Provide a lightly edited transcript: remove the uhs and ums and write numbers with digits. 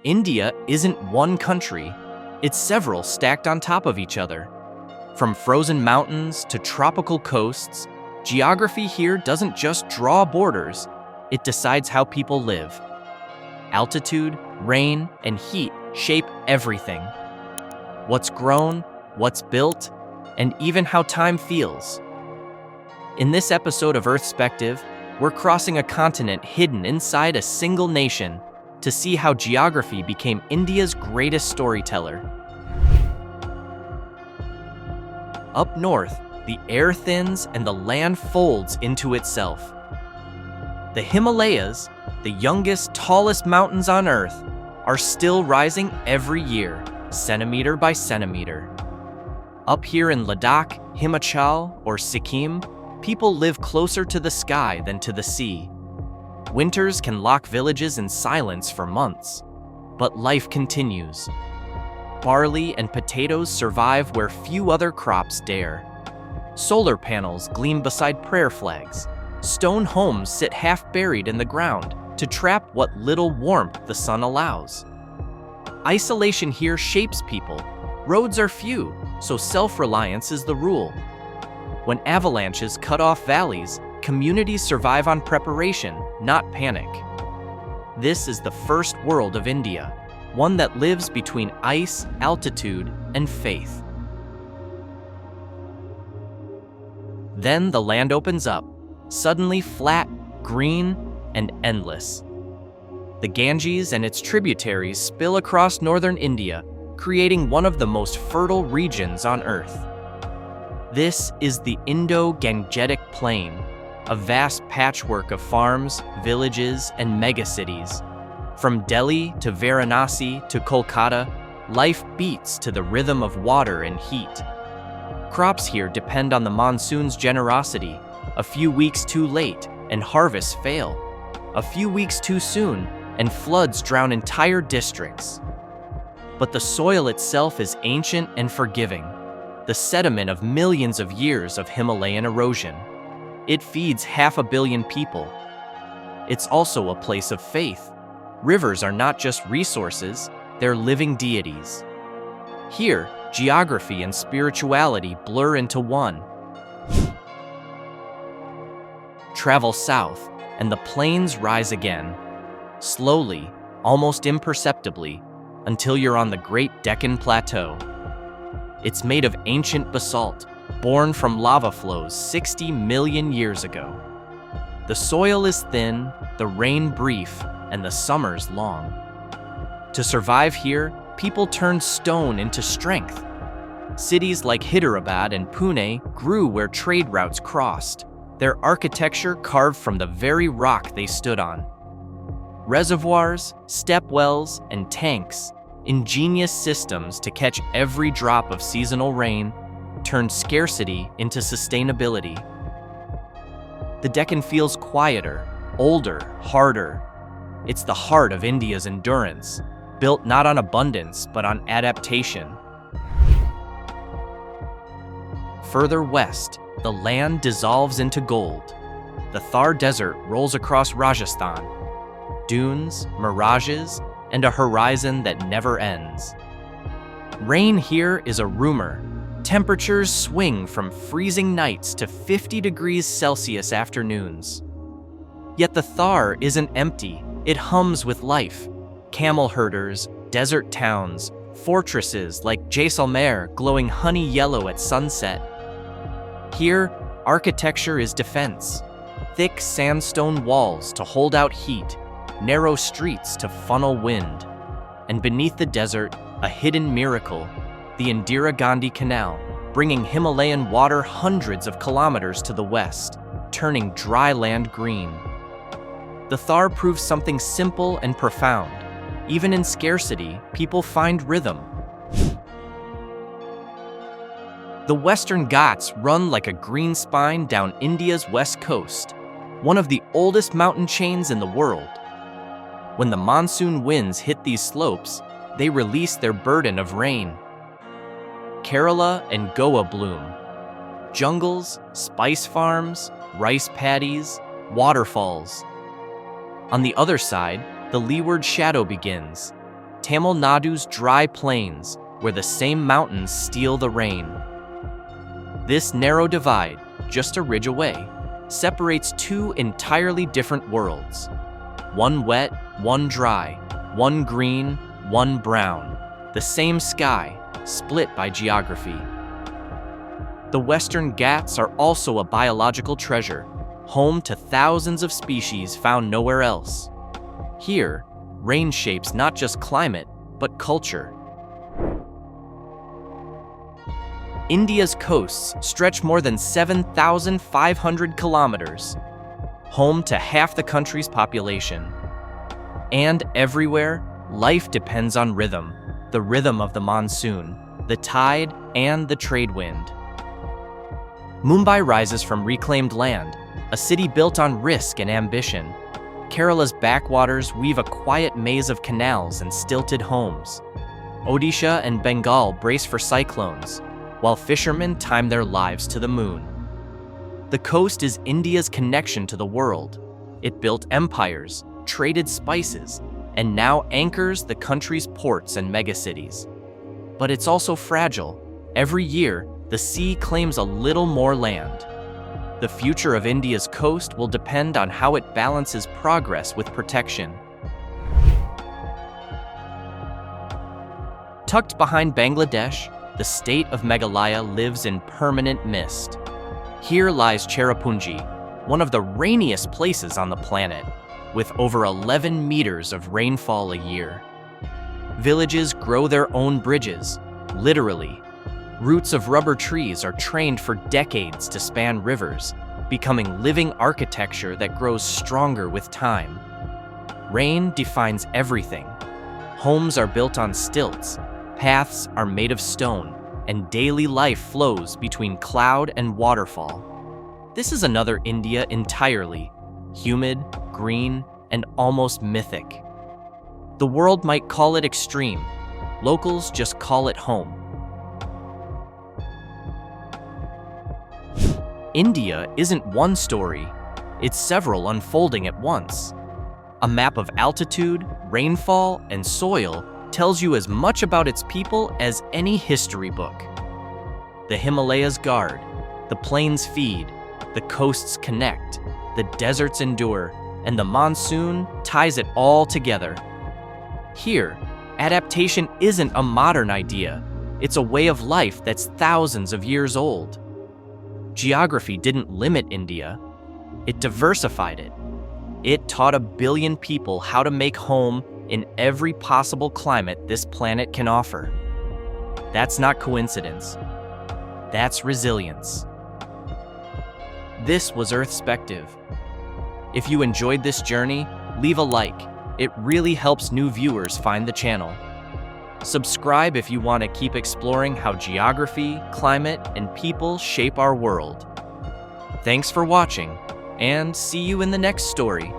India isn't one country, it's several stacked on top of each other. From frozen mountains to tropical coasts, geography here doesn't just draw borders, it decides how people live. Altitude, rain, and heat shape everything. What's grown, what's built, and even how time feels. In this episode of Earthspective, we're crossing a continent hidden inside a single nation to see how geography became India's greatest storyteller. Up north, the air thins and the land folds into itself. The Himalayas, the youngest, tallest mountains on Earth, are still rising every year, centimeter by centimeter. Up here in Ladakh, Himachal, or Sikkim, people live closer to the sky than to the sea. Winters can lock villages in silence for months, but life continues. Barley and potatoes survive where few other crops dare. Solar panels gleam beside prayer flags. Stone homes sit half buried in the ground to trap what little warmth the sun allows. Isolation here shapes people. Roads are few, so self-reliance is the rule. When avalanches cut off valleys, communities survive on preparation, not panic. This is the first world of India, one that lives between ice, altitude, and faith. Then the land opens up, suddenly flat, green, and endless. The Ganges and its tributaries spill across northern India, creating one of the most fertile regions on Earth. This is the Indo-Gangetic plain, a vast patchwork of farms, villages, and megacities. From Delhi to Varanasi to Kolkata, life beats to the rhythm of water and heat. Crops here depend on the monsoon's generosity. A few weeks too late, and harvests fail. A few weeks too soon, and floods drown entire districts. But the soil itself is ancient and forgiving, the sediment of millions of years of Himalayan erosion. It feeds 500 million people. It's also a place of faith. Rivers are not just resources, they're living deities. Here, geography and spirituality blur into one. Travel south, and the plains rise again. Slowly, almost imperceptibly, until you're on the Great Deccan Plateau. It's made of ancient basalt, born from lava flows 60 million years ago. The soil is thin, the rain brief, and the summers long. To survive here, people turned stone into strength. Cities like Hyderabad and Pune grew where trade routes crossed, their architecture carved from the very rock they stood on. Reservoirs, stepwells, and tanks, ingenious systems to catch every drop of seasonal rain, turned scarcity into sustainability. The Deccan feels quieter, older, harder. It's the heart of India's endurance, built not on abundance, but on adaptation. Further west, the land dissolves into gold. The Thar Desert rolls across Rajasthan. Dunes, mirages, and a horizon that never ends. Rain here is a rumor. Temperatures swing from freezing nights to 50 degrees Celsius afternoons. Yet the Thar isn't empty, it hums with life. Camel herders, desert towns, fortresses like Jaisalmer glowing honey yellow at sunset. Here, architecture is defense. Thick sandstone walls to hold out heat, narrow streets to funnel wind. And beneath the desert, a hidden miracle, the Indira Gandhi Canal, bringing Himalayan water hundreds of kilometers to the west, turning dry land green. The Thar proves something simple and profound. Even in scarcity, people find rhythm. The Western Ghats run like a green spine down India's west coast, one of the oldest mountain chains in the world. When the monsoon winds hit these slopes, they release their burden of rain. Kerala and Goa bloom. Jungles, spice farms, rice paddies, waterfalls. On the other side, the leeward shadow begins. Tamil Nadu's dry plains, where the same mountains steal the rain. This narrow divide, just a ridge away, separates two entirely different worlds. One wet, one dry, one green, one brown. The same sky, split by geography. The Western Ghats are also a biological treasure, home to thousands of species found nowhere else. Here, rain shapes not just climate, but culture. India's coasts stretch more than 7,500 kilometers, home to half the country's population. And everywhere, life depends on rhythm, the rhythm of the monsoon, the tide, and the trade wind. Mumbai rises from reclaimed land, a city built on risk and ambition. Kerala's backwaters weave a quiet maze of canals and stilted homes. Odisha and Bengal brace for cyclones, while fishermen time their lives to the moon. The coast is India's connection to the world. It built empires, traded spices, and now anchors the country's ports and megacities. But it's also fragile. Every year, the sea claims a little more land. The future of India's coast will depend on how it balances progress with protection. Tucked behind Bangladesh, the state of Meghalaya lives in permanent mist. Here lies Cherrapunji, one of the rainiest places on the planet, with over 11 meters of rainfall a year. Villages grow their own bridges, literally. Roots of rubber trees are trained for decades to span rivers, becoming living architecture that grows stronger with time. Rain defines everything. Homes are built on stilts, paths are made of stone, and daily life flows between cloud and waterfall. This is another India entirely, humid, green, and almost mythic. The world might call it extreme. Locals just call it home. India isn't one story, it's several unfolding at once. A map of altitude, rainfall, and soil tells you as much about its people as any history book. The Himalayas guard, the plains feed, the coasts connect, the deserts endure, and the monsoon ties it all together. Here, adaptation isn't a modern idea, it's a way of life that's thousands of years old. Geography didn't limit India, it diversified it. It taught 1 billion people how to make home in every possible climate this planet can offer. That's not coincidence. That's resilience. This was Earthspective. If you enjoyed this journey, leave a like. It really helps new viewers find the channel. Subscribe if you want to keep exploring how geography, climate, and people shape our world. Thanks for watching, and see you in the next story.